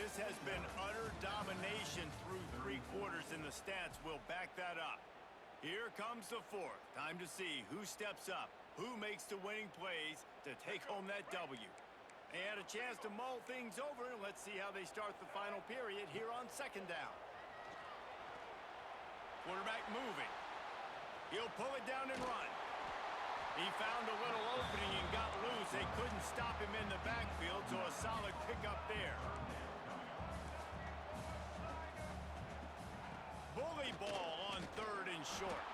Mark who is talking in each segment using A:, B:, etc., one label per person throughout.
A: This has been utter domination through 3 quarters, and the stats will back that up. Here comes the fourth. Time to see who steps up, who makes the winning plays to take home that W. They had a chance to mull things over. Let's see how they start the final period here on second down. Quarterback moving. He'll pull it down and run. He found a little opening and got loose. They couldn't stop him in the backfield, so a solid pickup there. Bully ball on 3rd and short.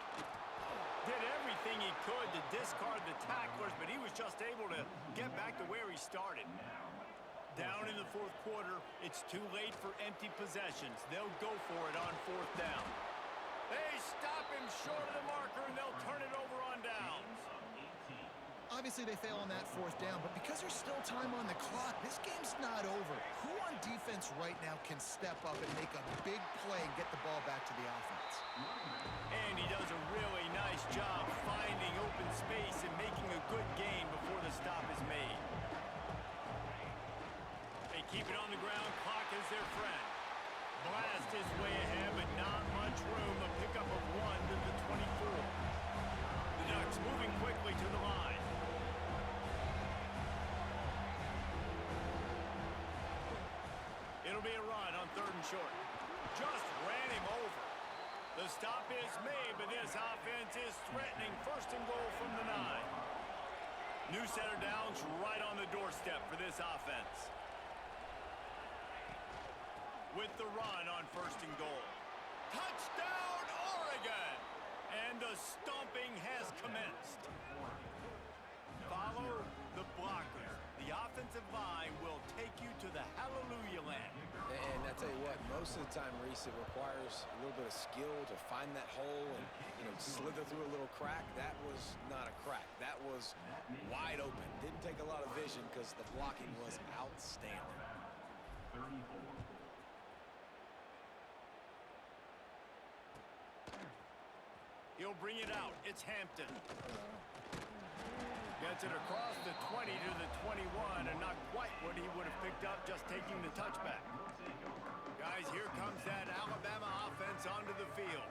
A: Did everything he could to discard the tacklers, but he was just able to get back to where he started. Down in the 4th quarter, it's too late for empty possessions. They'll go for it on 4th down. They stop him short of the marker, and they'll turn it over on downs.
B: Obviously, they fail on that 4th down, but because there's still time on the clock, this game's not over. Who on defense right now can step up and make a big play and get the ball back to the offense?
A: And he does a really nice job finding open space and making a good gain before the stop is made. They keep it on the ground. Clock is their friend. Blast is way ahead, but not much room. A pickup of 1 to the 24. The Ducks moving quickly to the line. It'll be a run on 3rd and short. Just ran him over. The stop is made, but this offense is threatening 1st and goal from the 9. New set of downs right on the doorstep for this offense. With the run on 1st and goal. Touchdown, Oregon! And the stomping has commenced. Follow the blockers. The offensive line will take you to the hallelujah land.
C: And I tell you what, most of the time, Reese, it requires a little bit of skill to find that hole and, slither through a little crack. That was not a crack. That was wide open. Didn't take a lot of vision because the blocking was outstanding.
D: 34.
A: He'll bring it out. It's Hampton. Gets it across the 20 to the 21, and not quite what he would have picked up just taking the touchback. Guys, here comes that Alabama offense onto the field.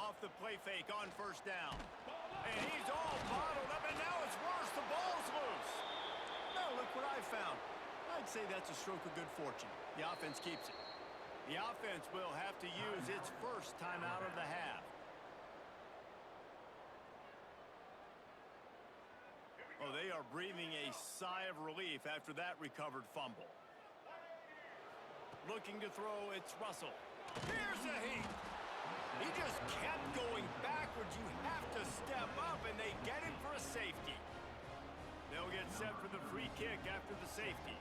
A: Off the play fake on 1st down. And he's all bottled up, and now it's worse. The ball's loose. Now look what I found. I'd say that's a stroke of good fortune. The offense keeps it. The offense will have to use its first timeout of the half. Oh, they are breathing a sigh of relief after that recovered fumble. Looking to throw, it's Russell. Here's a heat. He just kept going backwards. You have to step up, and they get him for a safety. They'll get set for the free kick after the safety.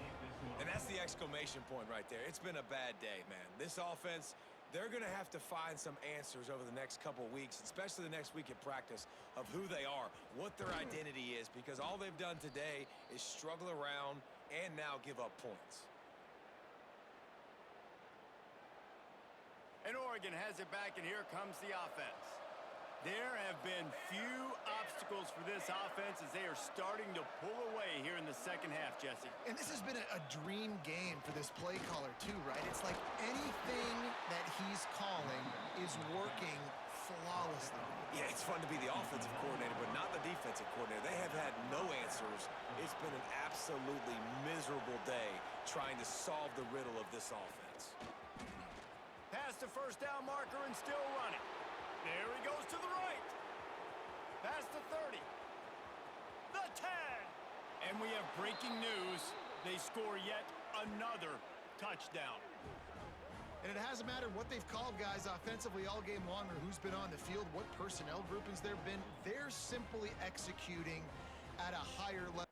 C: And that's the exclamation point right there. It's been a bad day, man. This offense, they're going to have to find some answers over the next couple weeks, especially the next week at practice, of who they are, what their identity is, because all they've done today is struggle around and now give up points.
A: And Oregon has it back, and here comes the offense. There have been few obstacles for this offense as they are starting to pull away here in the 2nd half, Jesse.
B: And this has been a dream game for this play caller, too, right? It's like anything that he's calling is working flawlessly.
C: Yeah, it's fun to be the offensive coordinator, but not the defensive coordinator. They have had no answers. It's been an absolutely miserable day trying to solve the riddle of this offense.
A: Past the 1st down marker and still running. There he goes to the right. Past the 30. The 10. And we have breaking news. They score yet another touchdown.
B: And it hasn't mattered what they've called, guys, offensively all game long, or who's been on the field, what personnel groupings there have been. They're simply executing at a higher level.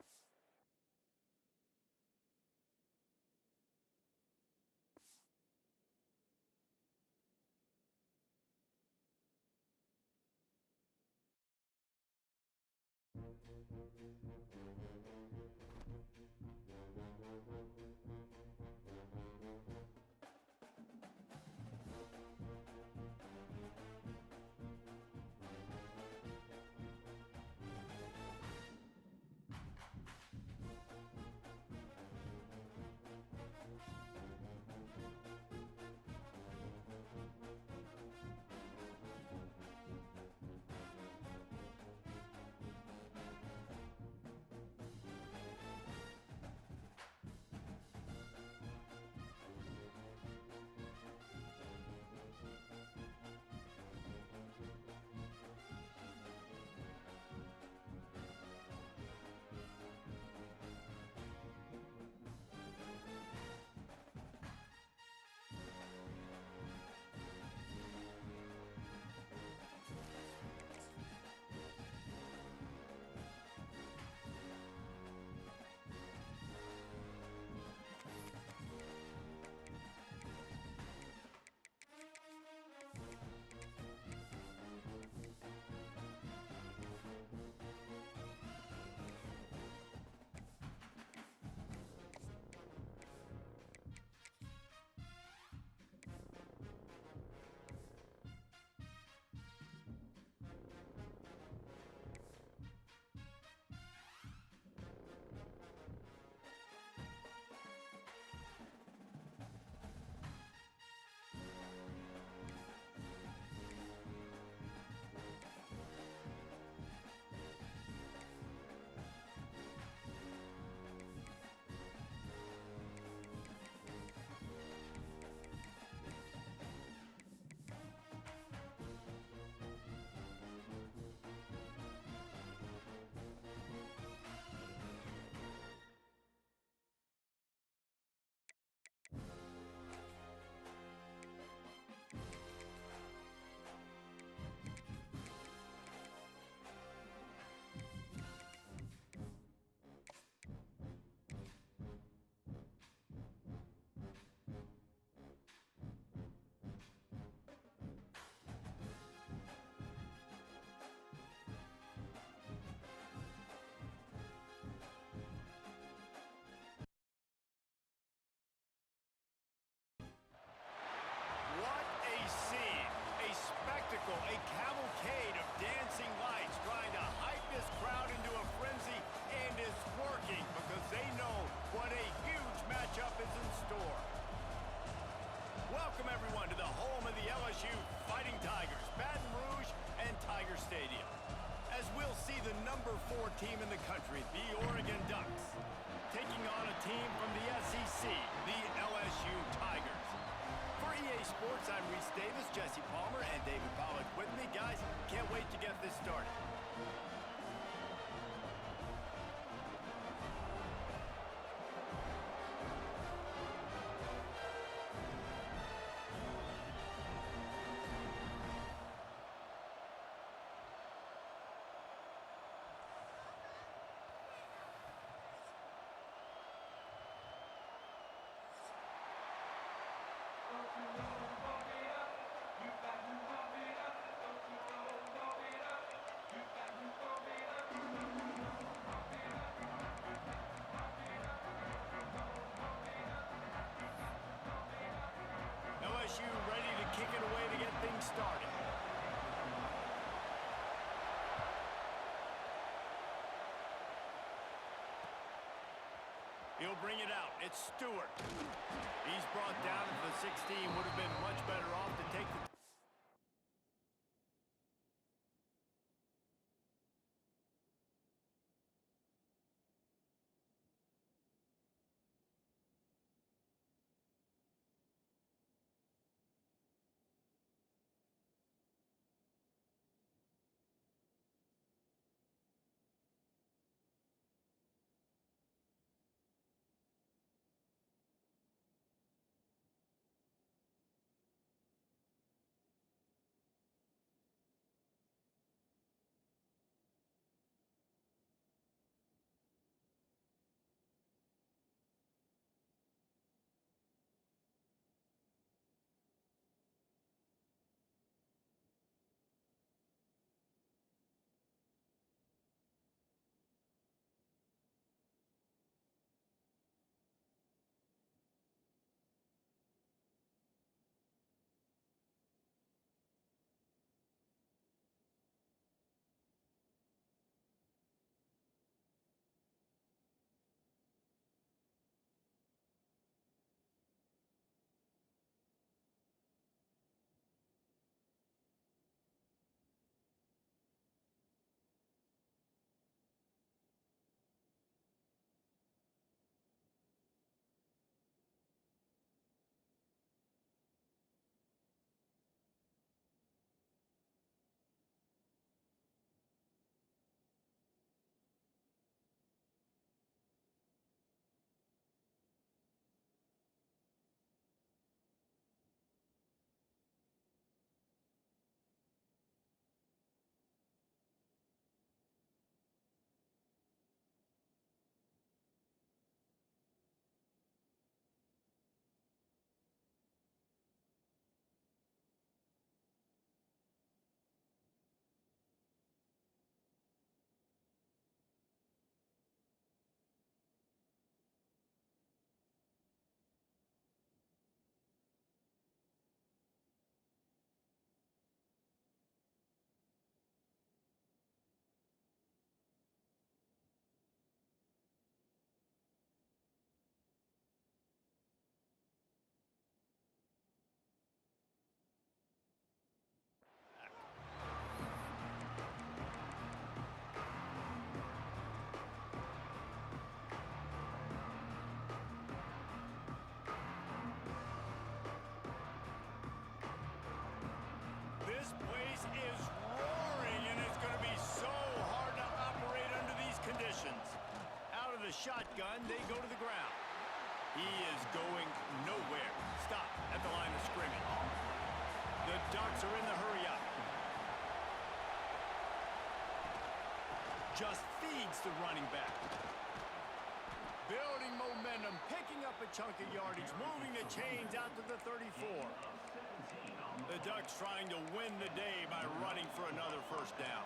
A: country, the Oregon Ducks, taking on a team from the SEC, the LSU Tigers. For EA Sports, I'm Reese Davis, Jesse Palmer, and David Pollack with me. Guys, can't wait to get this started. LSU ready to kick it away to get things started. He'll bring it out. It's Stewart. He's brought down to the 16. Would have been much better off to take the... This place is roaring, and it's going to be so hard to operate under these conditions. Out of the shotgun, they go to the ground. He is going nowhere. Stop at the line of scrimmage. The Ducks are in the hurry-up. Just feeds the running back. Building momentum, picking up a chunk of yardage, moving the chains out to the 34. The Ducks trying to win the day by running for another first down.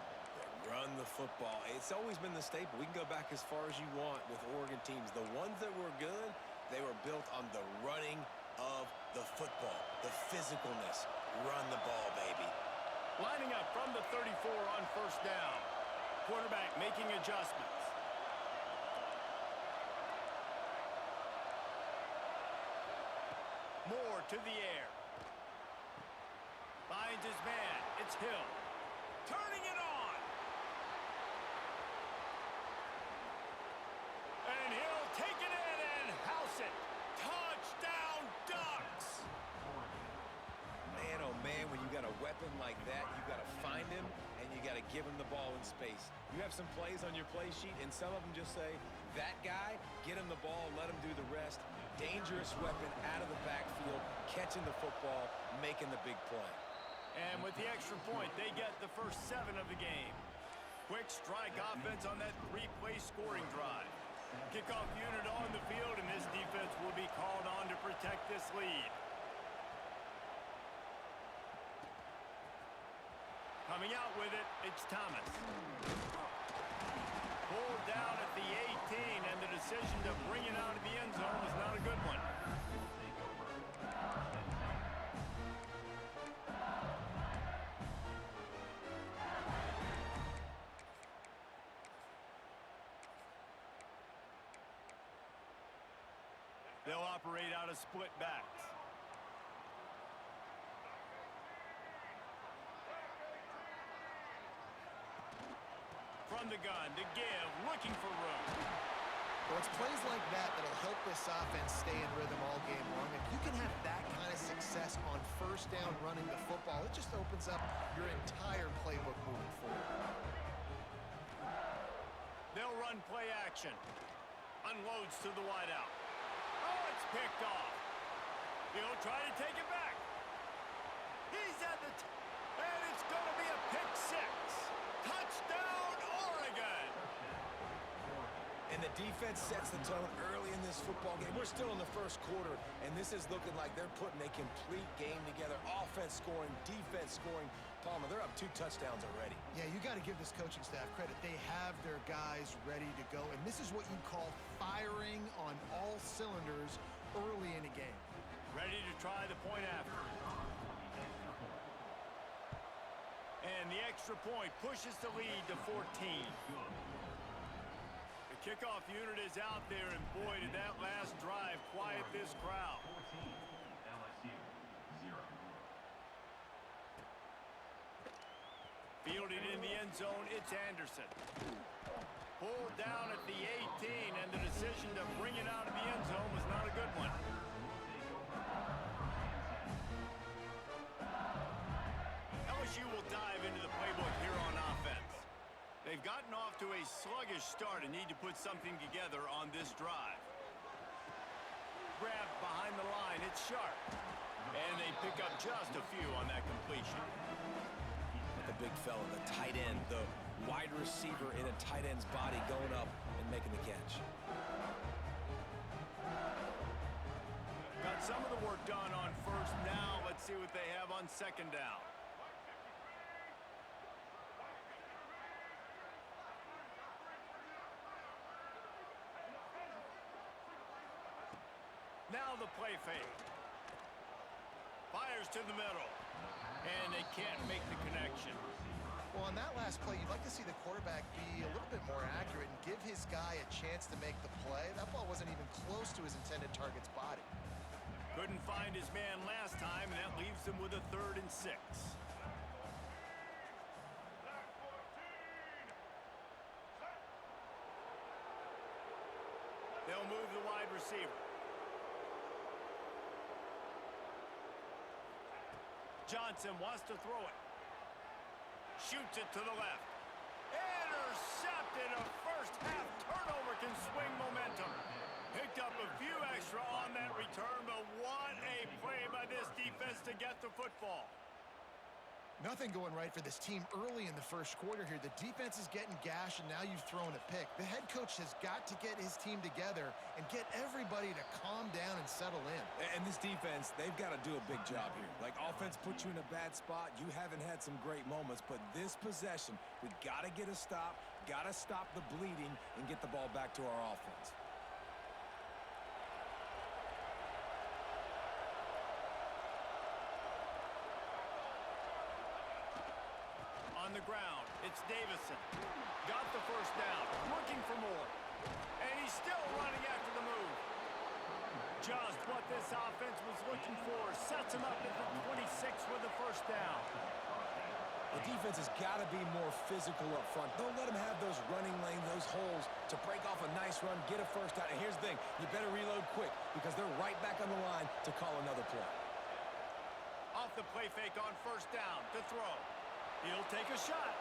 C: Run the football. It's always been the staple. We can go back as far as you want with Oregon teams. The ones that were good, they were built on the running of the football, the physicalness. Run the ball, baby.
A: Lining up from the 34 on first down. Quarterback making adjustments. Moore to the air. Finds his man. It's Hill. Turning it on.
C: like that, you got to find him, and you got to give him the ball in space. You have some plays on your play sheet, and some of them just say, that guy, get him the ball, let him do the rest. Dangerous weapon out of the backfield, catching the football, making the big play.
A: And with the extra point, they get the first 7 of the game. Quick strike offense on that 3-play scoring drive. Kickoff unit on the field, and this defense will be called on to protect this lead. Coming out with it, it's Thomas. Pulled down at the 18, and the decision to bring it out of the end zone was not a good one. They'll operate out of split backs. From the gun to give, looking for room.
B: Well, it's plays like that that'll help this offense stay in rhythm all game long. If you can have that kind of success on first down running the football, it just opens up your entire playbook moving forward.
A: They'll run play action. Unloads to the wideout. Oh, it's picked off. He'll try to take it back. He's at the and it's going to be a pick 6. Touchdown, Oregon!
C: And the defense sets the tone early in this football game. We're still in the first quarter, and this is looking like they're putting a complete game together. Offense scoring, defense scoring. Palmer, they're up 2 touchdowns already.
B: Yeah, you got to give this coaching staff credit. They have their guys ready to go, and this is what you call firing on all cylinders early in a game.
A: Ready to try the point after. And the extra point pushes the lead to 14. The kickoff unit is out there, and boy, did that last drive quiet this crowd.
D: 14, LSU, 0.
A: Fielded in the end zone, it's Anderson. Pulled down at the 18, and the decision to bring it out of the end zone was not a good one. LSU will dive into the playbook here on offense. They've gotten off to a sluggish start and need to put something together on this drive. Grab behind the line, it's Sharp. And they pick up just a few on that completion.
C: The big fella, the tight end, the wide receiver in a tight end's body going up and making the catch.
A: Got some of the work done on first. Now let's see what they have on second down. Now the play fake. Fires to the middle. And they can't make the connection.
B: Well, on that last play, you'd like to see the quarterback be a little bit more accurate and give his guy a chance to make the play. That ball wasn't even close to his intended target's body.
A: Couldn't find his man last time, and that leaves him with a 3rd and 6. They'll move the wide receiver. Johnson wants to throw it. Shoots it to the left. Intercepted. A first-half turnover can swing momentum. Picked up a few extra on that return, but what a play by this defense to get the football.
B: Nothing going right for this team early in the first quarter here. The defense is getting gashed, and now you've thrown a pick. The head coach has got to get his team together and get everybody to calm down and settle in.
C: And this defense, they've got to do a big job here. Like, offense puts you in a bad spot. You haven't had some great moments, but this possession, we got to get a stop, got to stop the bleeding, and get the ball back to our offense.
A: On the ground, it's Davison. Got the first down, looking for more. And he's still running after the move. Just what this offense was looking for. Sets him up at the 26 with the first down.
C: The defense has got to be more physical up front. Don't let them have those running lanes, those holes to break off a nice run, get a first down. And here's the thing, you better reload quick because they're right back on the line to call another play.
A: off the play fake on first down to throw. He'll take a shot.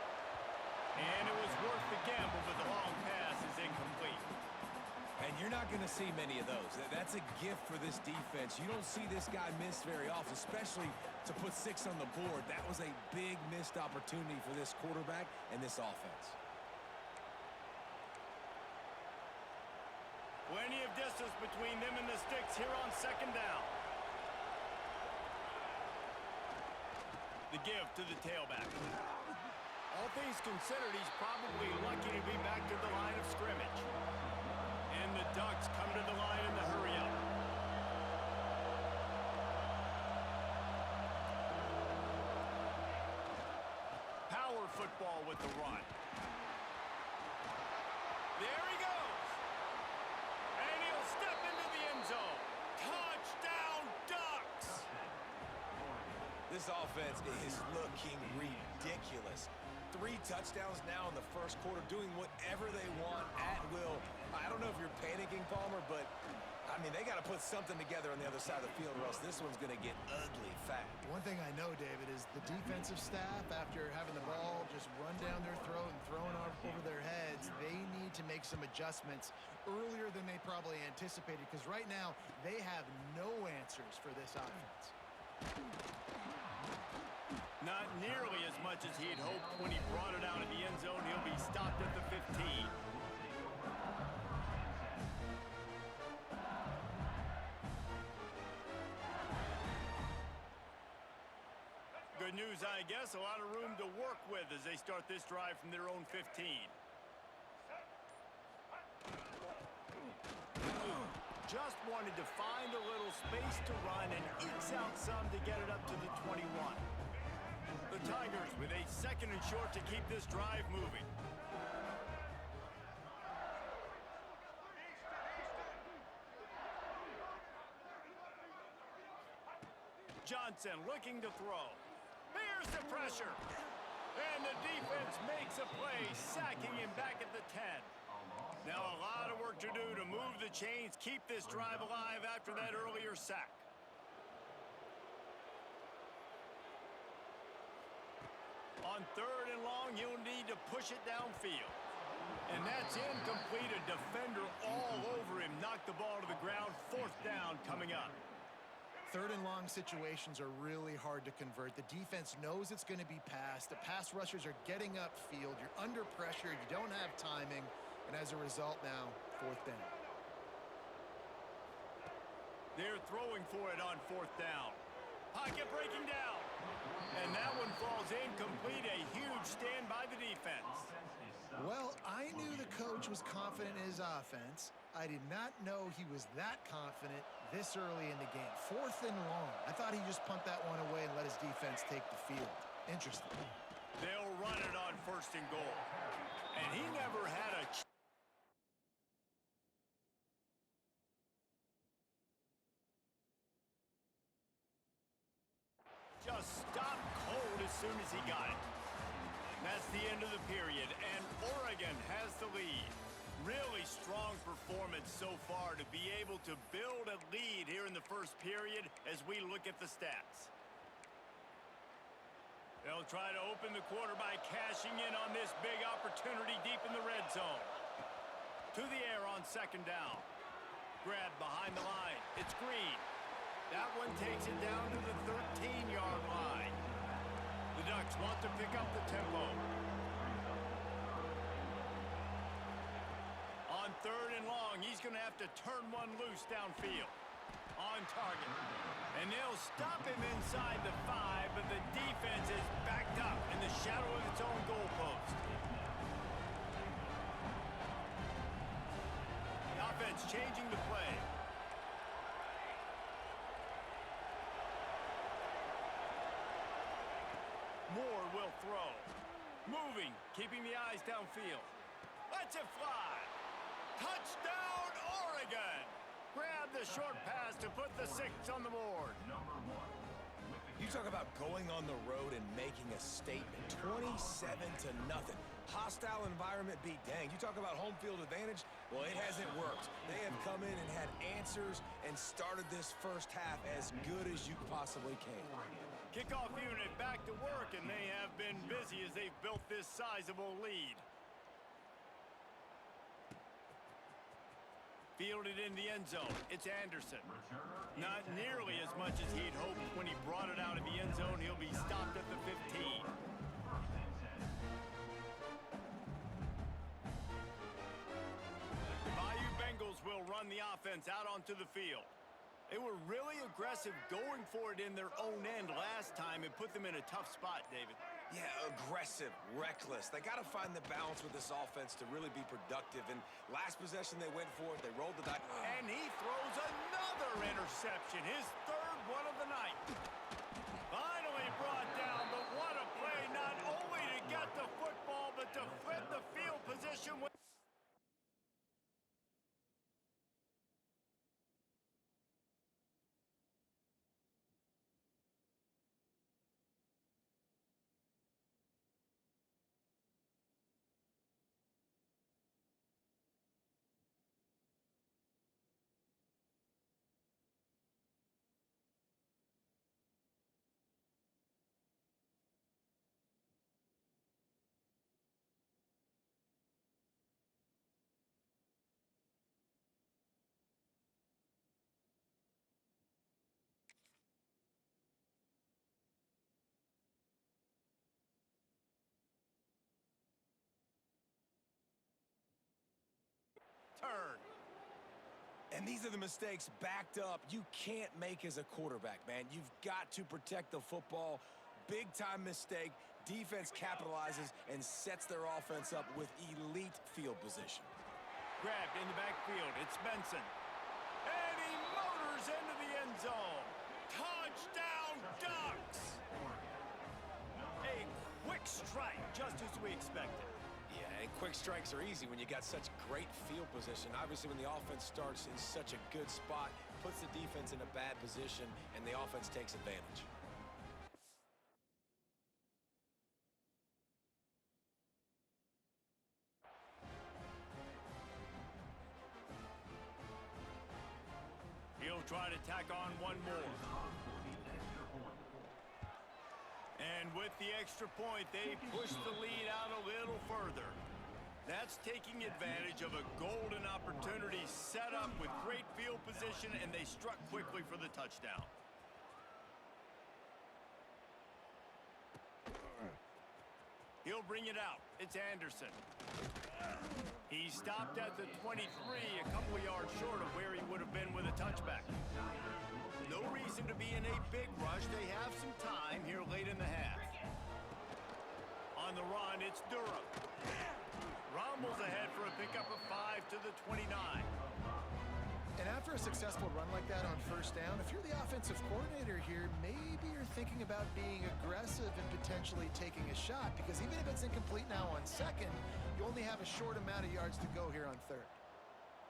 A: And it was worth the gamble, but the long pass is incomplete.
C: And you're not going to see many of those. That's a gift for this defense. You don't see this guy miss very often, especially to put 6 on the board. That was a big missed opportunity for this quarterback and this offense.
A: Plenty of distance between them and the sticks here on second down. The give to the tailback. All things considered, he's probably lucky to be back to the line of scrimmage. And the Ducks come to the line in the hurry-up. Power football with the run. There he goes. And he'll step into the end zone. Touchdown, Ducks!
C: This offense is looking ridiculous. 3 touchdowns now in the first quarter, doing whatever they want at will. I don't know if you're panicking, Palmer, but, I mean, they got to put something together on the other side of the field, or else this one's going to get ugly fast.
B: One thing I know, David, is the defensive staff, after having the ball just run down their throat and thrown over their heads, they need to make some adjustments earlier than they probably anticipated, because right now they have no answers for this offense.
A: Not nearly as much as he'd hoped when he brought it out of the end zone. He'll be stopped at the 15. Good news, I guess. A lot of room to work with as they start this drive from their own 15. Just wanted to find a little space to run and ekes out some to get it up to the 21. The Tigers with a 2nd and short to keep this drive moving. Johnson looking to throw. Here's the pressure. And the defense makes a play, sacking him back at the 10. Now a lot of work to do to move the chains, keep this drive alive after that earlier sack. On 3rd and long, you'll need to push it downfield. And that's incomplete. A defender all over him. Knocked the ball to the ground. 4th down coming up.
B: 3rd and long situations are really hard to convert. The defense knows it's going to be passed. The pass rushers are getting upfield. You're under pressure. You don't have timing. And as a result now, 4th down.
A: They're throwing for it on 4th down. Pocket breaking down. And that one falls incomplete. A huge stand by the defense.
B: Well, I knew the coach was confident in his offense. I did not know he was that confident this early in the game. 4th and long. I thought he just pumped that one away and let his defense take the field. Interesting.
A: They'll run it on 1st and goal. And he never had a just stopped cold as soon as he got it. That's the end of the period, and Oregon has the lead. Really strong performance so far to be able to build a lead here in the first period as we look at the stats. They'll try to open the quarter by cashing in on this big opportunity deep in the red zone. To the air on 2nd down. Grab behind the line. It's Green. That one takes it down to the 13-yard line. The Ducks want to pick up the tempo. On 3rd and long, he's going to have to turn one loose downfield. On target. And they'll stop him inside the 5, but the defense is backed up in the shadow of its own goalpost. The offense changing the play. Moore will throw. Moving, keeping the eyes downfield. Lets it fly. Touchdown, Oregon! Grab the short pass to put the 6 on the board.
C: You talk about going on the road and making a statement. 27-0. Hostile environment be danged. You talk about home field advantage? Well, it hasn't worked. They have come in and had answers and started this first half as good as you possibly can.
A: Kickoff unit back to work, and they have been busy as they've built this sizable lead. Fielded in the end zone. It's Anderson. Not nearly as much as he'd hoped when he brought it out of the end zone. He'll be stopped at the 15. The Bayou Bengals will run the offense out onto the field. They were really aggressive going for it in their own end last time. It put them in a tough spot, David.
C: Yeah, aggressive, reckless. They got to find the balance with this offense to really be productive. And last possession they went for it, they rolled the dice.
A: And he throws another interception, his third one of the night. Finally brought down, but what a play, not only to get the football, but to flip the field position with... turn.
C: And these are the mistakes backed up you can't make as a quarterback, man. You've got to protect the football. Big-time mistake. Defense capitalizes and sets their offense up with elite field position.
A: Grabbed in the backfield. It's Benson. And he motors into the end zone. Touchdown, Ducks! A quick strike, just as we expected.
C: Yeah, and quick strikes are easy when you got such great field position. Obviously, when the offense starts in such a good spot, puts the defense in a bad position, and the offense takes advantage.
A: He'll try to tack on one more. And with the extra point, they push the lead out a little further. That's taking advantage of a golden opportunity set up with great field position, and they struck quickly for the touchdown. He'll bring it out. It's Anderson. He stopped at the 23, a couple of yards short of where he would have been with a touchback. No reason to be in a big rush. They have some time here late in the half. On the run, it's Durham. Rumbles ahead for a pickup of 5 to the 29.
B: And after a successful run like that on first down, if you're the offensive coordinator here, maybe you're thinking about being aggressive and potentially taking a shot, because even if it's incomplete now on second, you only have a short amount of yards to go here on third.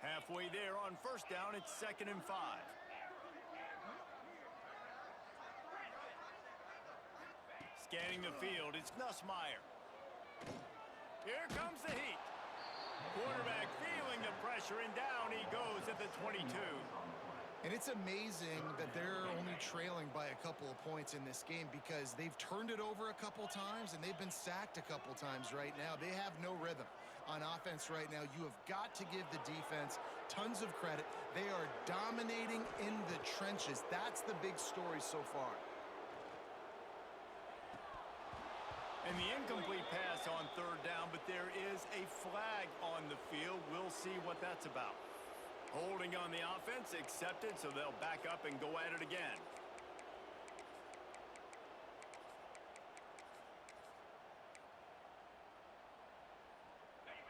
A: Halfway there on first down, it's 2nd and 5. Scanning the field, it's Nussmeier. Here comes the heat. Quarterback feeling the pressure, and down he goes at the 22.
B: And it's amazing that they're only trailing by a couple of points in this game, because they've turned it over a couple times and they've been sacked a couple times right now. They have no rhythm on offense right now. You have got to give the defense tons of credit. They are dominating in the trenches. That's the big story so far.
A: And the incomplete pass on third down, but there is a flag on the field. We'll see what that's about. Holding on the offense, accepted, so they'll back up and go at it again.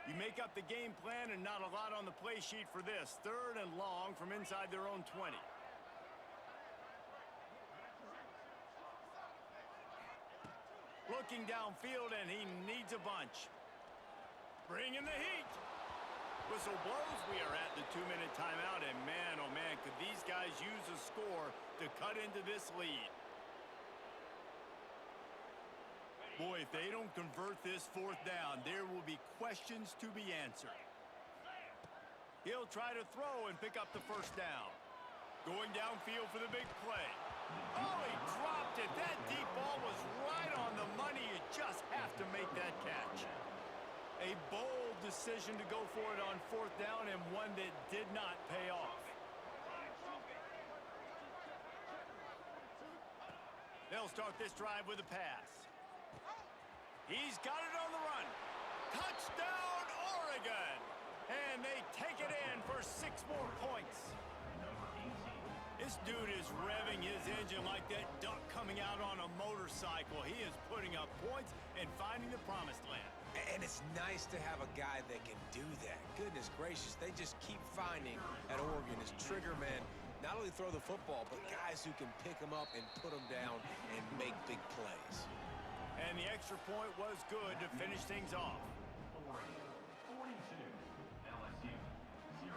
A: You make up the game plan, and not a lot on the play sheet for this. 3rd and long from inside their own 20. Looking downfield, and he needs a bunch. Bringing the heat. Whistle blows. We are at the 2-minute timeout, and man, oh man, could these guys use a score to cut into this lead. Boy, if they don't convert this 4th down, there will be questions to be answered. He'll try to throw and pick up the first down. Going downfield for the big play. Oh, he dropped it. That deep ball was right on the money. You just have to make that catch. A bold decision to go for it on fourth down and one that did not pay off. They'll start this drive with a pass. He's got it on the run. Touchdown, Oregon! And they take it in for 6 more points. This dude is revving his engine like that duck coming out on a motorcycle. He is putting up points and finding the promised land.
C: And it's nice to have a guy that can do that. Goodness gracious, they just keep finding at Oregon is trigger men. Not only throw the football, but guys who can pick them up and put them down and make big plays.
A: And the extra point was good to finish things off.
D: Oregon 42, LSU 0.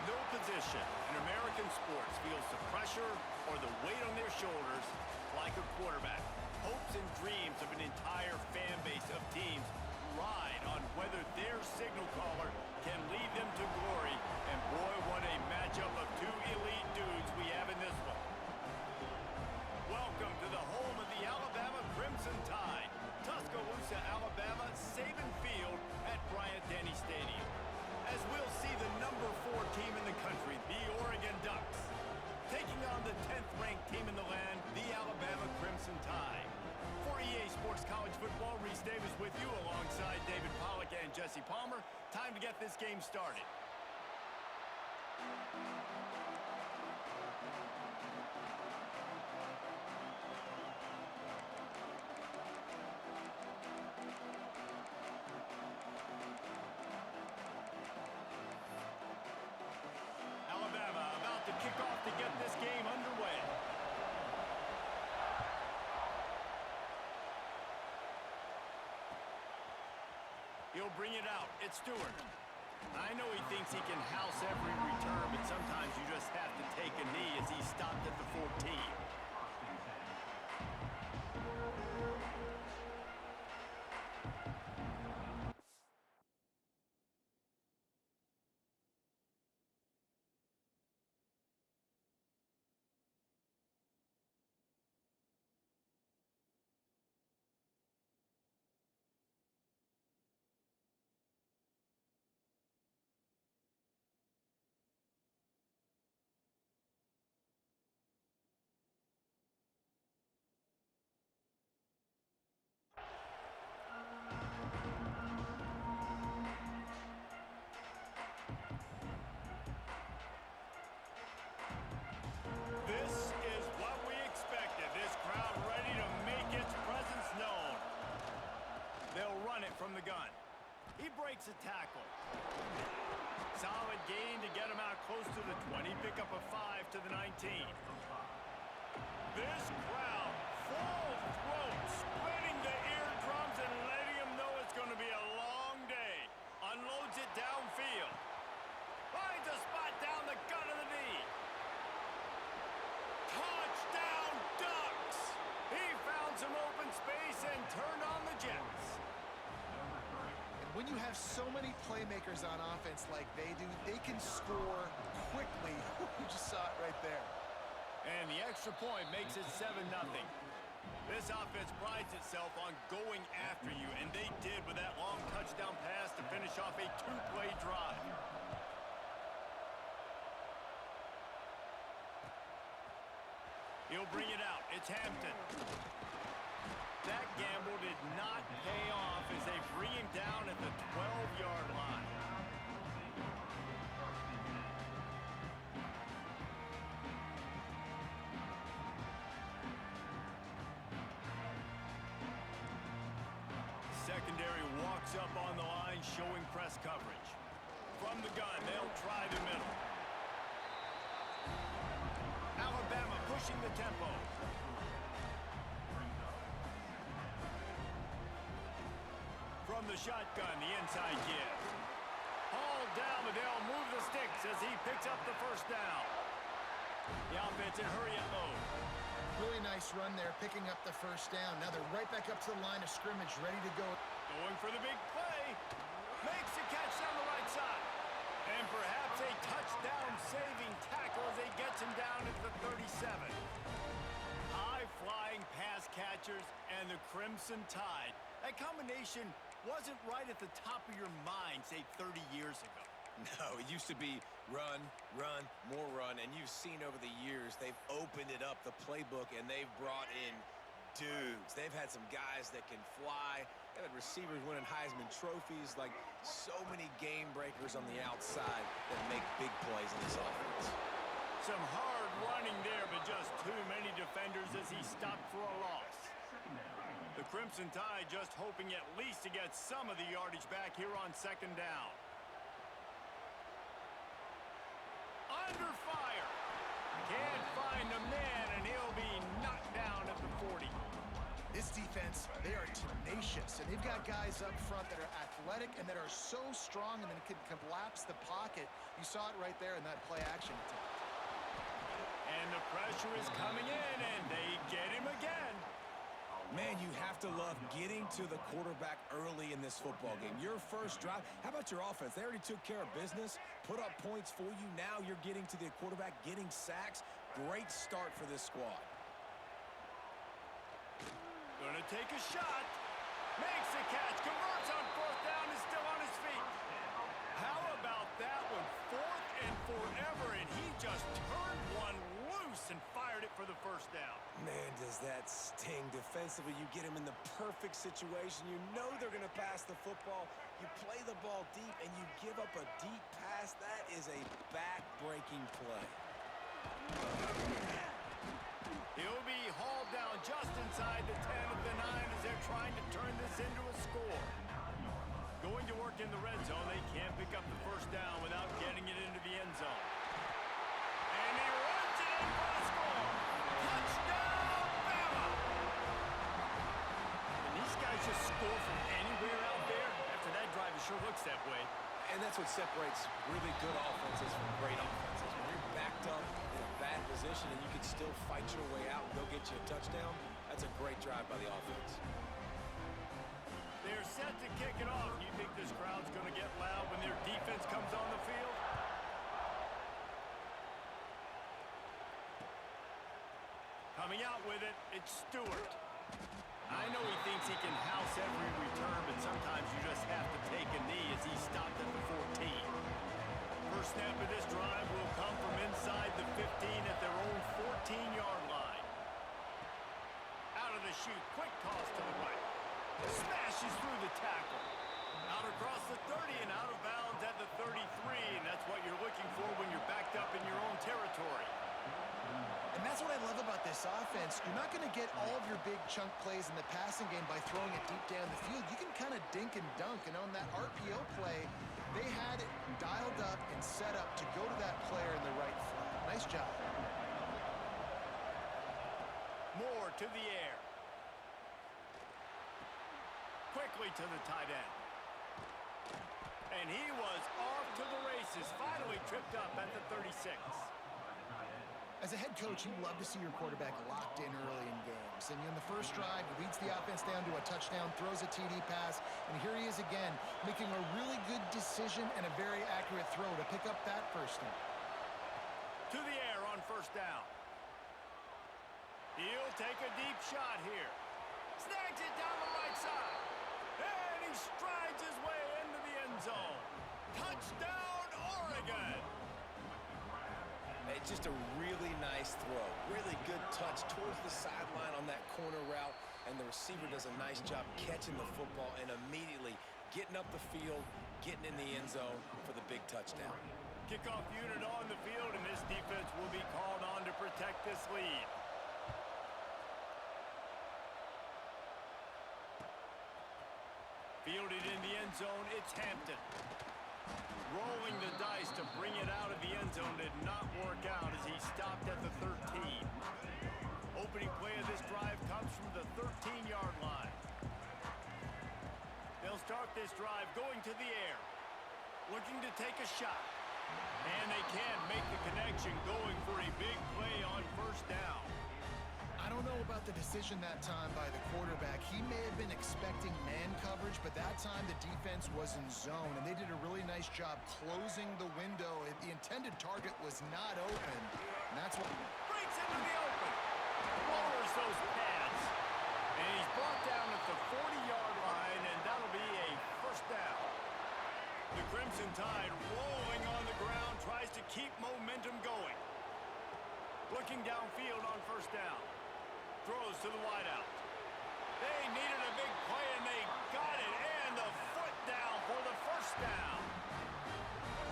A: No position in American sports feels the pressure or the weight on their shoulders like a quarterback. Hopes and dreams of an entire fan base of teams ride on whether their signal caller can lead them to glory. And boy, what a matchup of 2 elite dudes we have in this one. Welcome to the home of the Alabama Crimson Tide. Tuscaloosa, Alabama, Saban Field at Bryant-Denny Stadium. As we'll see the number 4 team in the country, the Oregon Ducks, taking on the 10th ranked team in the land, the Alabama Crimson Tide. For EA Sports College Football, Reese Davis with you alongside David Pollack and Jesse Palmer. Time to get this game started. Alabama about to kick off to get this game underway. He'll bring it out. It's Stewart. I know he thinks he can house every return, but sometimes you just have to take a knee as he stopped at the 14. from the gun. He breaks a tackle. Solid gain to get him out close to the 20. Pick up a 5 to the 19. This crowd, full throat, splitting the eardrums and letting him know it's going to be a long day. Unloads it downfield. Finds a spot down the gut of the knee. Touchdown Ducks! He found some open space and turned on the Jets.
B: And when you have so many playmakers on offense like they do, they can score quickly. You just saw it right there.
A: And the extra point makes it 7-0. This offense prides itself on going after you, and they did with that long touchdown pass to finish off a 2-play drive. He'll bring it out. It's Hampton. That gamble did not pay off as they bring him down at the 12-yard line. Secondary walks up on the line, showing press coverage. From the gun, they'll try the middle. Alabama pushing the tempo. From the shotgun, the inside give. Hauled down, but they'll move the sticks as he picks up the first down. The offense in hurry up mode.
B: Really nice run there, picking up the first down. Now they're right back up to the line of scrimmage, ready to go.
A: Going for the big play. Makes the catch down the right side. And perhaps a touchdown-saving tackle as he gets him down at the 37. High-flying pass catchers and the Crimson Tide. That combination wasn't right at the top of your mind, say, 30 years ago.
C: No, it used to be run, run, more run, and you've seen over the years they've opened it up, the playbook, and they've brought in dudes. They've had some guys that can fly. They've had receivers winning Heisman trophies, like so many game breakers on the outside that make big plays in this offense.
A: Some hard running there, but just too many defenders as he stopped for a loss. The Crimson Tide just hoping at least to get some of the yardage back here on second down. Under fire. Can't find a man, and he'll be knocked down at the 40.
B: This defense, they are tenacious, and they've got guys up front that are athletic and that are so strong and then can collapse the pocket. You saw it right there in that play-action attempt.
A: And the pressure is coming in, and they get him again.
C: Man, you have to love getting to the quarterback early in this football game. Your first drive, how about your offense? They already took care of business, put up points for you. Now you're getting to the quarterback, getting sacks. Great start for this squad.
A: Gonna take a shot. Makes the catch, converts on fourth down, is still on his feet. How about that one? Fourth and forever, and he just turned one loose and fired it for the first down.
C: Man, does that sting defensively. You get him in the perfect situation. You know they're going to pass the football. You play the ball deep, and you give up a deep pass. That is a back-breaking play.
A: He'll be hauled down just inside the 10 of the 9 as they're trying to turn this into a score. Going to work in the red zone, they can't pick up the first down without getting it into the end zone. And he runs it in for the score. Touchdown, Bama! And these guys just score from anywhere out there. After that drive, it sure looks that way.
C: And that's what separates really good offenses from great offenses. When you're backed up in a bad position and you can still fight your way out and go get you a touchdown, that's a great drive by the offense.
A: They're set to kick it off. You think this crowd's going to get loud when their defense comes on the field? Coming out with it, it's Stewart. I know he thinks he can house every return, but sometimes you just have to take a knee as he stopped at the 14. First snap of this drive will come from inside the 15 at their own 14-yard line. Out of the chute, quick toss to the right. Smashes through the tackle. Out across the 30 and out of bounds at the 33, and that's what you're looking for when you're backed up in your own territory.
B: And that's what I love about this offense. You're not going to get all of your big chunk plays in the passing game by throwing it deep down the field. You can kind of dink and dunk. And on that RPO play, they had it dialed up and set up to go to that player in the right flat. Nice job.
A: Moore to the air. Quickly to the tight end. And he was off to the races, finally tripped up at the 36.
B: As a head coach, you love to see your quarterback locked in early in games. And in the first drive, he leads the offense down to a touchdown, throws a TD pass, and here he is again, making a really good decision and a very accurate throw to pick up that first down.
A: To the air on first down. He'll take a deep shot here. Snags it down the right side. And he strides his way into the end zone. Touchdown, Oregon!
C: It's just a really nice throw. Really good touch towards the sideline on that corner route. And the receiver does a nice job catching the football and immediately getting up the field, getting in the end zone for the big touchdown.
A: Kickoff unit on the field, and this defense will be called on to protect this lead. Fielded in the end zone, it's Hampton. Rolling the dice to bring it out of the end zone did not work out as he stopped at the 13. Opening play of this drive comes from the 13-yard line. They'll start this drive going to the air. Looking to take a shot. And they can't make the connection, going for a big play on first down.
B: I don't know about the decision that time by the quarterback. He may have been expecting man coverage, but that time the defense was in zone, and they did a really nice job closing the window. The intended target was not open, and that's what...
A: Breaks into the open. Lowers those pads. And he's brought down at the 40-yard line, and that'll be a first down. The Crimson Tide rolling on the ground, tries to keep momentum going. Looking downfield on first down. Throws to the wideout. They needed a big play, and they got it. And the foot down for the first down.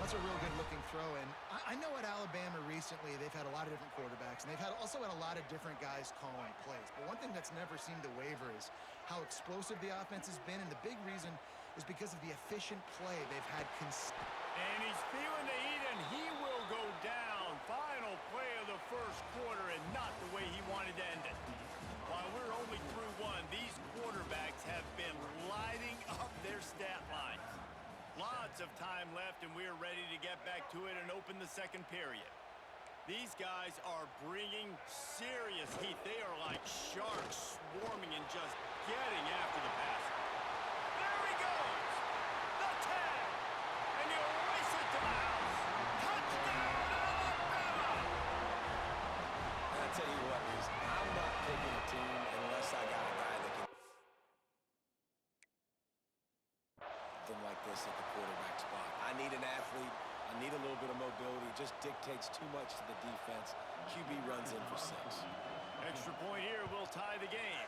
B: That's a real good-looking throw. And I know at Alabama recently they've had a lot of different quarterbacks, and they've also had a lot of different guys calling plays. But one thing that's never seemed to waver is how explosive the offense has been, and the big reason is because of the efficient play they've had.
A: And he's feeling the heat, and he will go down. Final play of the first quarter, and not the way he wanted to end it. While we're only through one, these quarterbacks have been lighting up their stat lines. Lots of time left, and we're ready to get back to it and open the second period. These guys are bringing serious heat. They are like sharks swarming and just getting after the passer. There he goes! The tag! And he'll race it to the house! Touchdown, Alabama!
C: I'll tell you what, Reese, I'm not picking a team unless I got a guy that can like this at the quarterback spot. I need an athlete. I need a little bit of mobility. It just dictates too much to the defense. QB runs in for 6.
A: Extra point here will tie the game.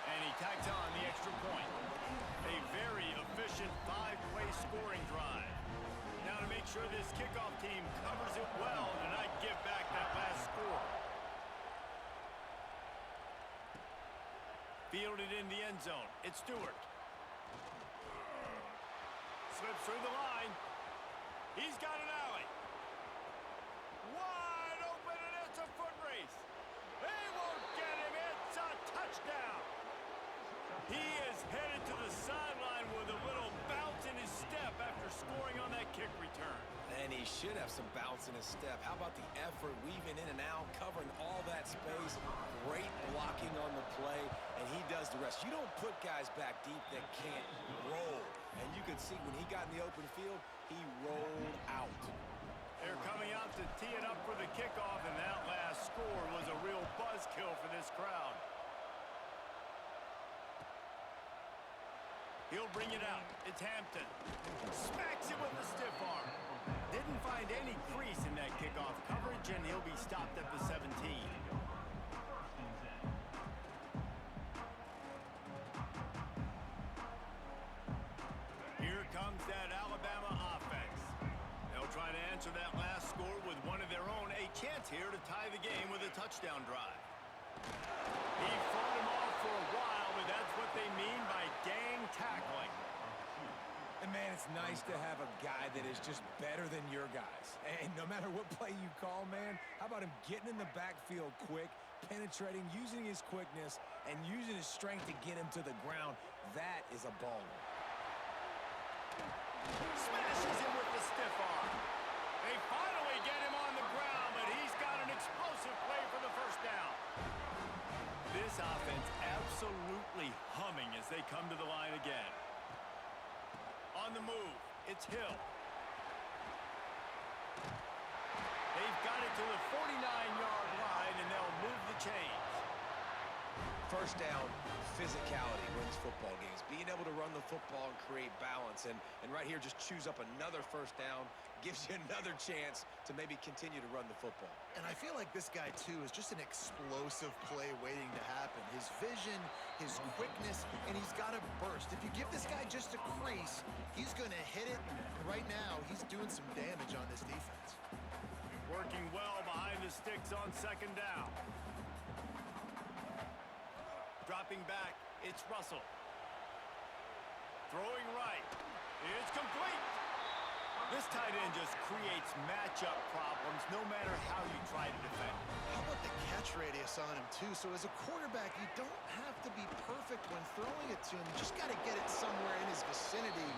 A: And he tacks on the extra point. A very efficient 5-play scoring drive. Now to make sure this kickoff team covers it well and not give back that last score. Fielded in the end zone. It's Stewart. Slips through the line. He's got an alley. Wide open, and it's a foot race. They won't get him. It's a touchdown. He is headed to the sideline with a little bounce in his step after scoring on that kick return.
C: And he should have some bounce in his step. How about the effort, weaving in and out, covering all that space. Great blocking on the play, and he does the rest. You don't put guys back deep that can't roll. And you could see when he got in the open field, he rolled out.
A: They're coming out to tee it up for the kickoff, and that last score was a real buzzkill for this crowd. He'll bring it out. It's Hampton. Smacks it with the stiff arm. Didn't find any crease in that kickoff coverage, and he'll be stopped at the 17. Here comes that Alabama offense. They'll try to answer that last score with one of their own. A chance here to tie the game with a touchdown drive. He fought him off for a while, but that's what they mean by gang tackling.
C: And, man, it's nice to have a guy that is just better than your guys. And no matter what play you call, man, how about him getting in the backfield quick, penetrating, using his quickness, and using his strength to get him to the ground? That is a baller.
A: Smashes him with the stiff arm. They finally get him on the ground, but he's got an explosive play for the first down. This offense absolutely humming as they come to the line again. On the move, it's Hill. They've got it to the 49-yard line, and they'll move the chains.
C: First down, physicality wins football games. Being able to run the football and create balance. And right here, just choose up another first down, gives you another chance to maybe continue to run the football.
B: And I feel like this guy, too, is just an explosive play waiting to happen. His vision, his quickness, and he's got a burst. If you give this guy just a crease, he's going to hit it. And right now, he's doing some damage on this defense.
A: Working well behind the sticks on second down. Dropping back, it's Russell. Throwing right. It's complete. This tight end just creates matchup problems no matter how you try to defend.
B: How about the catch radius on him, too? So as a quarterback, you don't have to be perfect when throwing it to him. You just got to get it somewhere in his vicinity,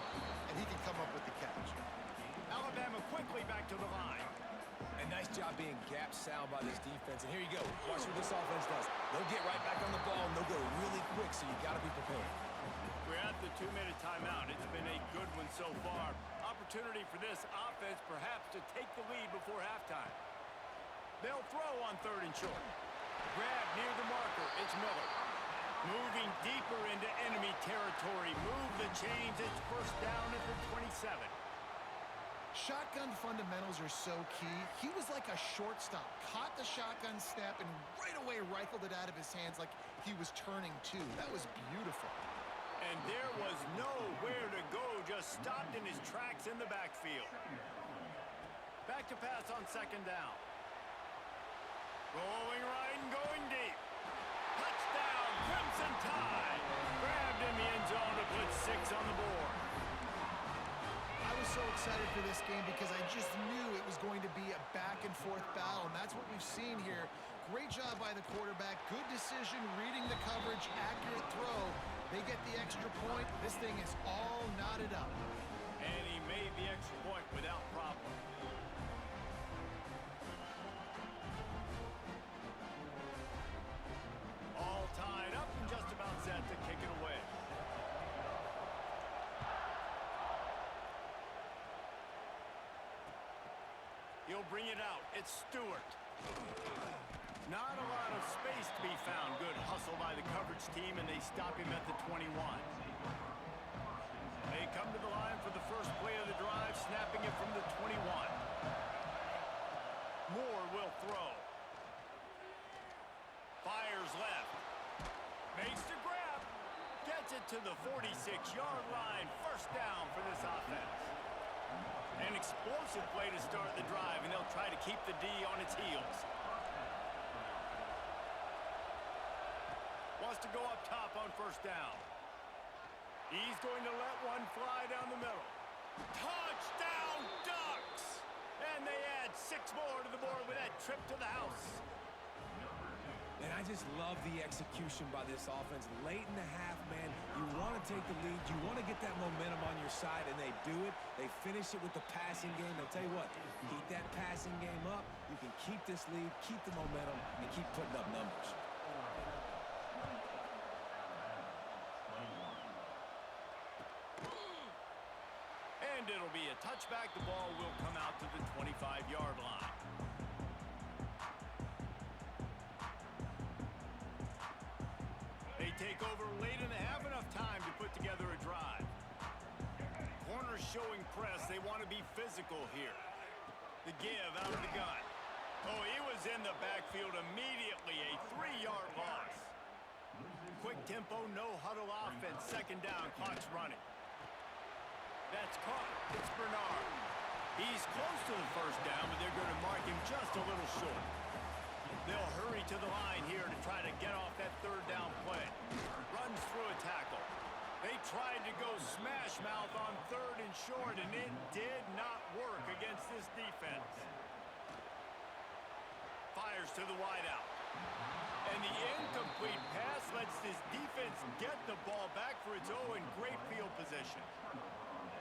B: and he can come up with the catch.
A: Alabama quickly back to the line.
C: A nice job being gap sound by this defense. And here you go. Watch what this offense does. They'll get right back on the ball, and they'll go really quick, so you got to be prepared.
A: We're at the 2-minute timeout. It's been a good one so far. Opportunity for this offense perhaps to take the lead before halftime. They'll throw on 3rd and short. Grab near the marker. It's Miller. Moving deeper into enemy territory. Move the chains. It's first down at the 27.
B: Shotgun fundamentals are so key. He was like a shortstop. Caught the shotgun snap and right away rifled it out of his hands like he was turning two. That was beautiful.
A: And there was nowhere to go, just stopped in his tracks in the backfield. Back to pass on second down. Rolling right and going deep. Touchdown, Crimson Tide. Grabbed in the end zone to put 6 on the board.
B: I was so excited for this game because I just knew it was going to be a back-and-forth battle, and that's what we've seen here. Great job by the quarterback. Good decision, reading the coverage, accurate throw. They get the extra point. This thing is all knotted up.
A: And he made the extra point without problem. All tied up and just about set to kick it away. He'll bring it out. It's Stewart. Not a lot of space to be found. Good hustle by the coverage team, and they stop him at the 21. They come to the line for the first play of the drive, snapping it from the 21. Moore will throw. Fires left. Makes the grab. Gets it to the 46-yard line. First down for this offense. An explosive play to start the drive, and they'll try to keep the D on its heels. Wants to go up top on first down. He's going to let one fly down the middle. Touchdown, Ducks! And they add 6 more to the board with that trip to the house.
C: And I just love the execution by this offense. Late in the half, man, you want to take the lead. You want to get that momentum on your side, and they do it. They finish it with the passing game. I'll tell you what, keep that passing game up. You can keep this lead, keep the momentum, and keep putting up numbers.
A: And it'll be a touchback. The ball will come out to the 25-yard line. They take over late in the half, enough time to put together a drive. Corners showing press. They want to be physical here. The give out of the gun. Oh, he was in the backfield immediately. A 3-yard loss. Quick tempo, no huddle offense. Second down, clock's running. That's caught. It's Bernard. He's close to the first down, but they're going to mark him just a little short. They'll hurry to the line here to try to get off that third down play. Runs through a tackle. They tried to go smash mouth on 3rd and short, and it did not work against this defense. Fires to the wideout. And the incomplete pass lets this defense get the ball back for its own great field position.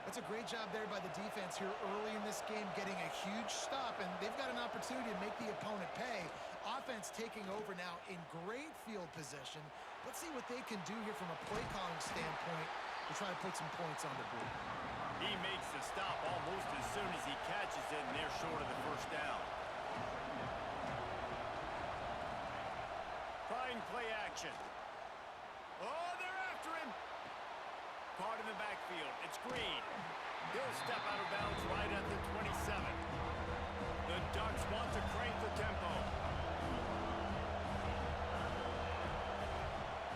B: That's a great job there by the defense here early in this game, getting a huge stop, and they've got an opportunity to make the opponent pay. Offense taking over now in great field position. Let's see what they can do here from a play calling standpoint to try to put some points on the board.
A: He makes the stop almost as soon as he catches it, and they're short of the first down. Trying play action. Oh, they're after him. Caught in the backfield. It's Green. He'll step out of bounds right at the 27. The Ducks want to crank the tempo.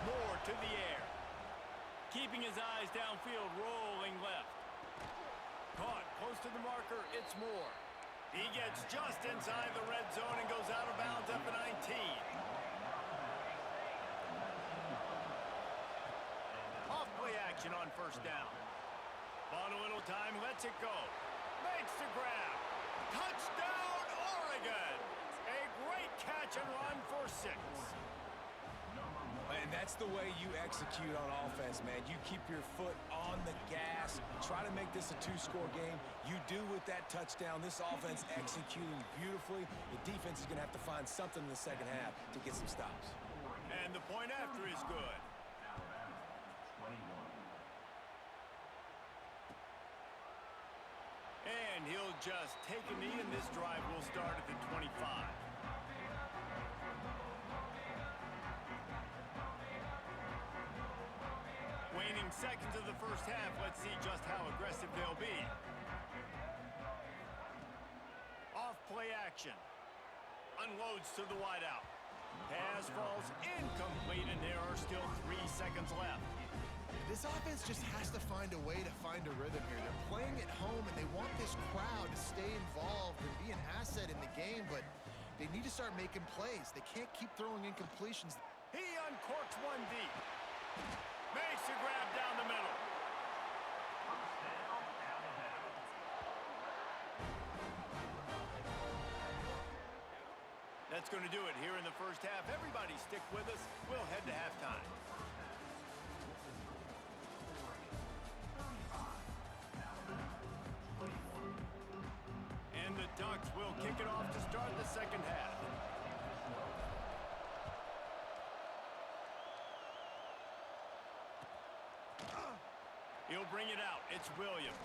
A: Moore to the air. Keeping his eyes downfield, rolling left. Caught close to the marker. It's Moore. He gets just inside the red zone and goes out of bounds at the 19. Off-play action on first down. Bought a little time, lets it go. Makes the grab. Touchdown, Oregon! A great catch and run for 6.
C: And that's the way you execute on offense, man. You keep your foot on the gas. Try to make this a 2-score game. You do with that touchdown. This offense executing beautifully. The defense is going to have to find something in the second half to get some stops.
A: And the point after is good. And he'll just take a knee, and this drive will start at the 25. Waning seconds of the first half. Let's see just how aggressive they'll be. Off play action. Unloads to the wideout. Pass falls incomplete, and there are still 3 seconds left.
B: This offense just has to find a way to find a rhythm here. They're playing at home, and they want this crowd to stay involved and be an asset in the game, but they need to start making plays. They can't keep throwing incompletions.
A: He uncorks one deep. Makes a grab down the middle. That's going to do it here in the first half. Everybody stick with us. We'll head to halftime. And the Ducks will kick it off to start the second half. He'll bring it out. It's Williams.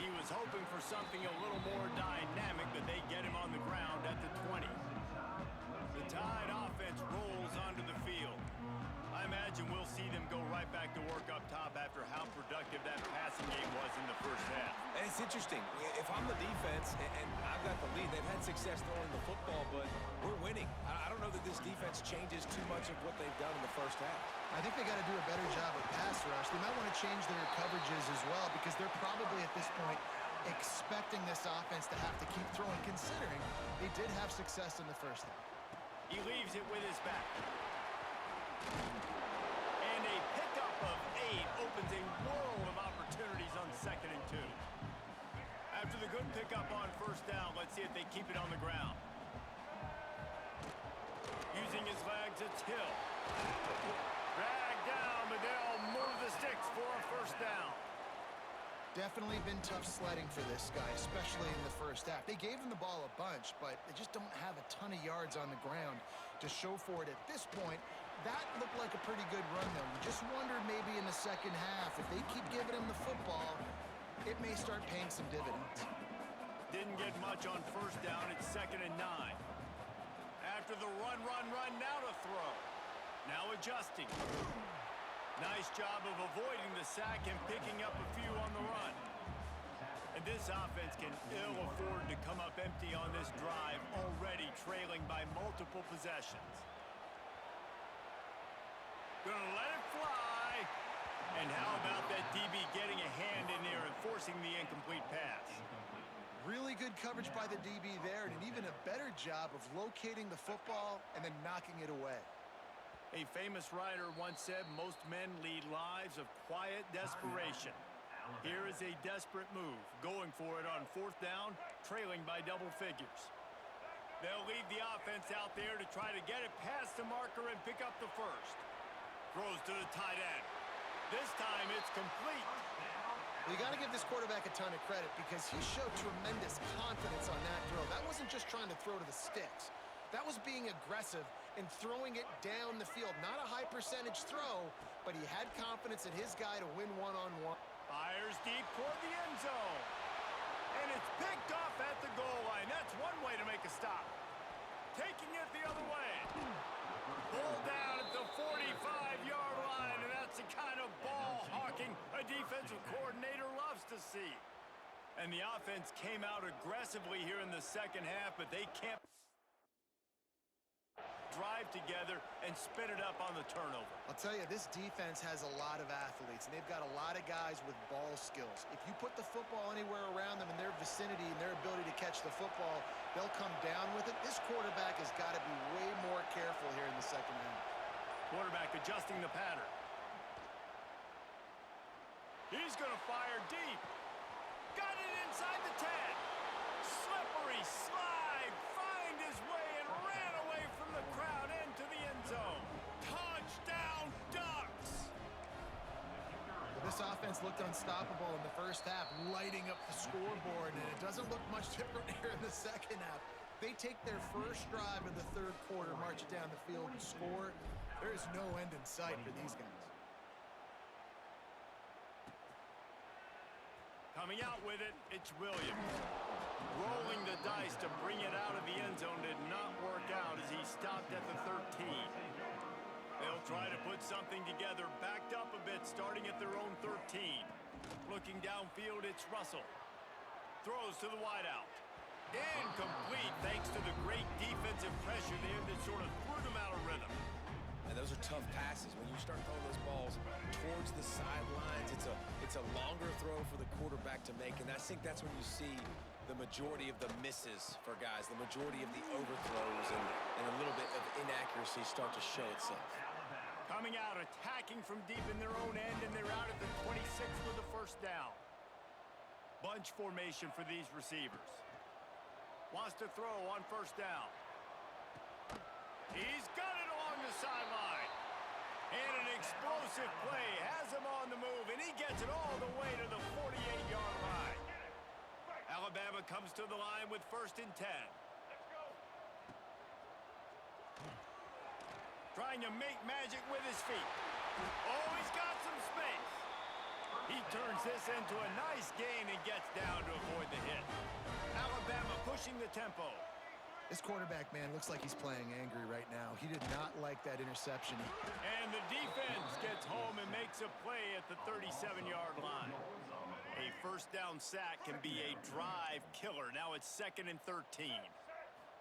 A: He was hoping for something a little more dynamic, but they get him on the ground at the 20. The Tide offense rolls onto the field. I imagine we'll see them go right back to work up top after how productive that passing game was in the first half.
C: And it's interesting. If I'm the defense and I've got the lead, they've had success throwing the football, but we're winning. I don't know that this defense changes too much of what they've done in the first half.
B: I think they got to do a better job of pass rush. They might want to change their coverages as well, because they're probably at this point expecting this offense to have to keep throwing, considering they did have success in the first half.
A: He leaves it with his back. And a pickup of 8 opens a world of opportunities on 2nd and 2. After the good pickup on first down, let's see if they keep it on the ground. Using his legs, it's Hill. Dragged down, but they'll move the sticks for a first down.
B: Definitely been tough sledding for this guy, especially in the first half. They gave him the ball a bunch, but they just don't have a ton of yards on the ground to show for it at this point. That looked like a pretty good run, though. You just wondered maybe in the second half, if they keep giving him the football, it may start paying some dividends.
A: Didn't get much on first down. It's 2nd and 9. After the run, now to throw. Now adjusting. Nice job of avoiding the sack and picking up a few on the run. And this offense can ill afford to come up empty on this drive, already trailing by multiple possessions. Gonna let it fly. And how about that DB getting a hand in there and forcing the incomplete pass?
B: Really good coverage by the DB there, and an even a better job of locating the football and then knocking it away.
A: A famous writer once said most men lead lives of quiet desperation. Here is a desperate move, going for it on 4th down, trailing by double figures. They'll leave the offense out there to try to get it past the marker and pick up the first. Throws to the tight end. This time it's complete.
B: Well, you got to give this quarterback a ton of credit because he showed tremendous confidence on that throw. That wasn't just trying to throw to the sticks. That was being aggressive and throwing it down the field. Not a high percentage throw, but he had confidence in his guy to win one-on-one.
A: Fires deep toward the end zone. And it's picked off at the goal line. That's one way to make a stop. Taking it the other way. Pulled down at the 45-yard line, and that's the kind of ball hawking a defensive coordinator loves to see. And the offense came out aggressively here in the second half, but they can't drive together and spit it up on the turnover.
B: I'll tell you, this defense has a lot of athletes, and they've got a lot of guys with ball skills. If you put the football anywhere around them in their vicinity and their ability to catch the football, they'll come down with it. This quarterback has got to be way more careful here in the second half.
A: Quarterback adjusting the pattern. He's going to fire deep. Got it inside the 10. Slippery slide. Find his way and ran away from the crowd into the end zone. Touchdown, Ducks!
B: Well, this offense looked unstoppable in the first half, lighting up the scoreboard, and it doesn't look much different here in the second half. They take their first drive in the third quarter, march down the field, and score. There is no end in sight for these guys.
A: Coming out with it, it's Williams. Rolling the dice to bring it out of the end zone did not work out as he stopped at the 13. They'll try to put something together, backed up a bit, starting at their own 13. Looking downfield, it's Russell. Throws to the wideout. Incomplete, thanks to the great defensive pressure there that sort of threw them out of rhythm.
C: And those are tough passes. When you start throwing those balls towards the sidelines, it's a longer throw for the quarterback to make, and I think that's when you see the majority of the misses for guys, the majority of the overthrows and a little bit of inaccuracy start to show itself.
A: Coming out, attacking from deep in their own end, and they're out at the 26 with the first down. Bunch formation for these receivers. Wants to throw on first down. He's got it along the sideline. And an explosive play has him on the move, and he gets it all the way to the 48-yard line. Alabama comes to the line with 1st and 10. Trying to make magic with his feet. Oh, he's got some space. He turns this into a nice gain and gets down to avoid the hit. Alabama pushing the tempo.
B: This quarterback, man, looks like he's playing angry right now. He did not like that interception.
A: And the defense gets home and makes a play at the 37-yard line. A first down sack can be a drive killer. Now it's 2nd and 13.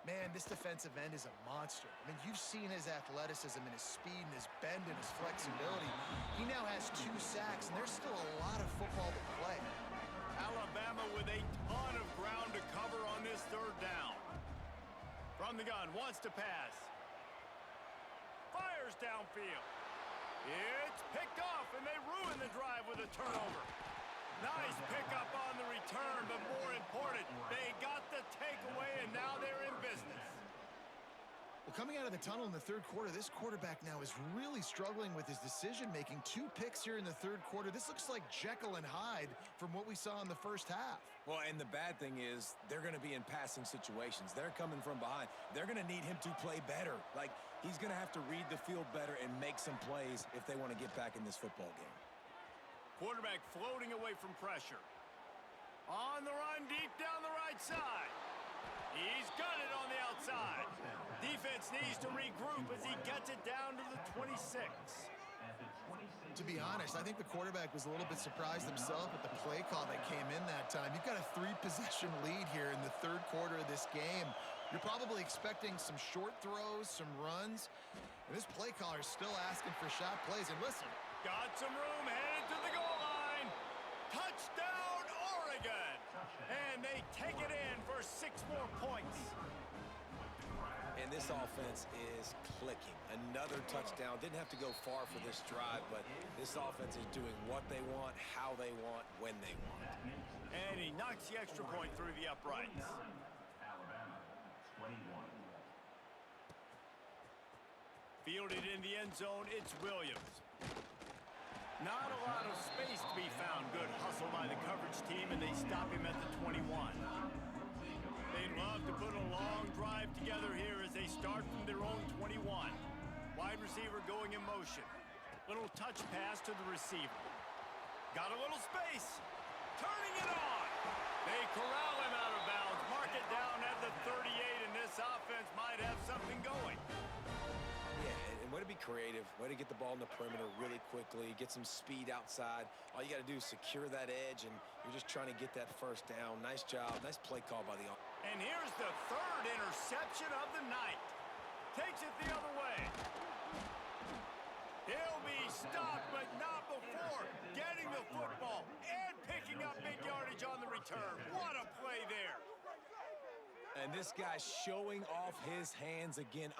B: Man, this defensive end is a monster. I mean, you've seen his athleticism and his speed and his bend and his flexibility. He now has 2 sacks, and there's still a lot of football to play.
A: Alabama with a ton of ground to cover on this 3rd down. From the gun, wants to pass. Fires downfield. It's picked off, and they ruin the drive with a turnover. Nice pickup on the return, but more important, they got the takeaway, and now they're in business.
B: Well, coming out of the tunnel in the 3rd quarter, this quarterback now is really struggling with his decision-making. 2 picks here in the 3rd quarter. This looks like Jekyll and Hyde from what we saw in the first half.
C: Well, and the bad thing is they're going to be in passing situations. They're coming from behind. They're going to need him to play better. Like, he's going to have to read the field better and make some plays if they want to get back in this football game.
A: Quarterback floating away from pressure. On the run deep down the right side. He's got it on the outside. Defense needs to regroup as he gets it down to the 26.
B: To be honest, I think the quarterback was a little bit surprised himself at the play call that came in that time. You've got a 3-possession lead here in the 3rd quarter of this game. You're probably expecting some short throws, some runs. And this play caller is still asking for shot plays. And listen.
A: Got some room, headed to the goal line. Touchdown, Oregon. And they take it in for 6 more points.
C: And this offense is clicking. Another touchdown. Didn't have to go far for this drive, but this offense is doing what they want, how they want, when they want.
A: And he knocks the extra point through the uprights.
D: Alabama, 21.
A: Fielded in the end zone, it's Williams. Not a lot of space to be found. Good hustle by the coverage team, and they stop him at the 21. They love to put a long drive together here as they start from their own 21. Wide receiver going in motion. Little touch pass to the receiver. Got a little space. Turning it on. They corral him out of bounds. Mark it down at the 38, and this offense might have something going.
C: Yeah, and way to be creative. Way to get the ball in the perimeter really quickly. Get some speed outside. All you got to do is secure that edge, and you're just trying to get that first down. Nice job. Nice play call by the offense.
A: And here's the third interception of the night. Takes it the other way. He'll be stopped, but not before getting the football and picking up big yardage on the return. What a play there.
C: And this guy's showing off his hands again.